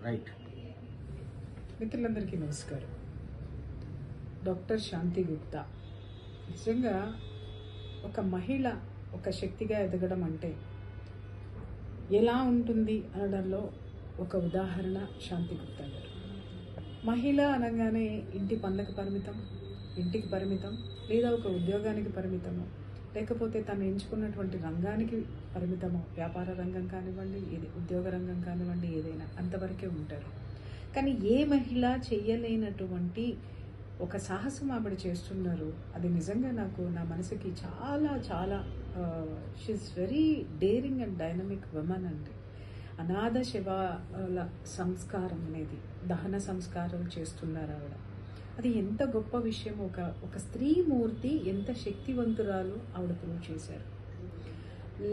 Right. మిత్రులందరికీ నమస్కారం. Doctor శాంతి గుప్తా నిజంగా ఒక మహిళ ఒక శక్తిగా ఎదగడం అంటే ఎలా ఉంటుంది అనడంలో ఒక ఉదాహరణ శాంతి గుప్తా గారు. మహిళ అనగానే ఇంటి పనులకు పరిమితం, ఇంటికి పరిమితం, లేదా ఒక ఉద్యోగానికి పరిమితము, లేకపోతే తను ఎంచుకున్నటువంటి రంగానికి పరిమితము, వ్యాపార రంగం కానివ్వండి, ఉద్యోగ రంగం కానివ్వండి, ఏదైనా అంతవరకే ఉంటారు. కానీ ఏ మహిళ చెయ్యలేనటువంటి ఒక సాహసం ఆవిడ చేస్తున్నారు. అది నిజంగా నాకు నా మనసుకి చాలా చాలా she's very daring and dynamic women అండి. అనాథ శవాల సంస్కారం అనేది, దహన సంస్కారం చేస్తున్నారు ఆవిడ. అది ఎంత గొప్ప విషయం. ఒక స్త్రీమూర్తి ఎంత శక్తివంతురాలు ఆవిడ ప్రూవ్ చేశారు.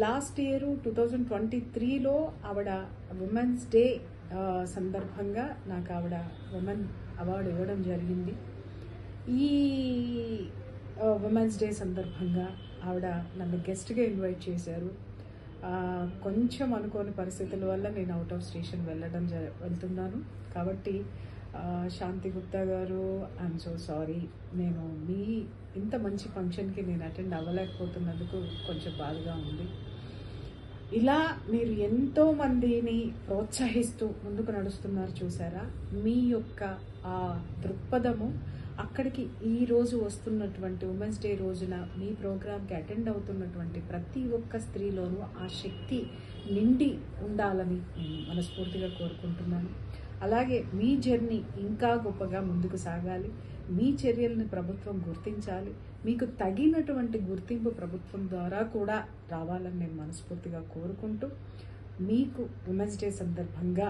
లాస్ట్ ఇయర్ 2023లో ఆవిడ ఉమెన్స్ డే సందర్భంగా నాకు ఆవిడ ఉమెన్ అవార్డు ఇవ్వడం జరిగింది. ఈ ఉమెన్స్ డే సందర్భంగా ఆవిడ నన్ను గెస్ట్గా ఇన్వైట్ చేశారు. కొంచెం అనుకోని పరిస్థితుల వల్ల నేను అవుట్ ఆఫ్ స్టేషన్ వెళ్తున్నాను. కాబట్టి శాంతి గుప్తా గారు, ఐఎమ్ సో సారీ. నేను మీ ఇంత మంచి ఫంక్షన్కి నేను అటెండ్ అవ్వలేకపోతున్నందుకు కొంచెం బాధగా ఉంది. ఇలా మీరు ఎంతో మందిని ప్రోత్సహిస్తూ ముందుకు నడుస్తున్నారు చూసారా. మీ యొక్క ఆ దృక్పథము అక్కడికి ఈరోజు వస్తున్నటువంటి ఉమెన్స్ డే రోజున మీ ప్రోగ్రామ్కి అటెండ్ అవుతున్నటువంటి ప్రతి ఒక్క స్త్రీలోనూ ఆ శక్తి నిండి ఉండాలని నేను మనస్ఫూర్తిగా కోరుకుంటున్నాను. అలాగే మీ జర్నీ ఇంకా గొప్పగా ముందుకు సాగాలి. మీ చర్యలను ప్రభుత్వం గుర్తించాలి. మీకు తగినటువంటి గుర్తింపు ప్రభుత్వం ద్వారా కూడా రావాలని నేను మనస్ఫూర్తిగా కోరుకుంటూ, మీకు ఉమెన్స్ డే సందర్భంగా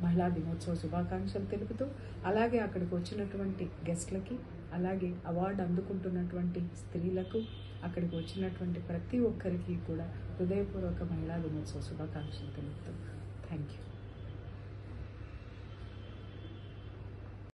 మహిళా దినోత్సవ శుభాకాంక్షలు తెలుపుతూ, అలాగే అక్కడికి వచ్చినటువంటి గెస్ట్లకి, అలాగే అవార్డు అందుకుంటున్నటువంటి స్త్రీలకు, అక్కడికి వచ్చినటువంటి ప్రతి ఒక్కరికి కూడా హృదయపూర్వక మహిళా దినోత్సవ శుభాకాంక్షలు తెలుపుతూ థ్యాంక్ యూ.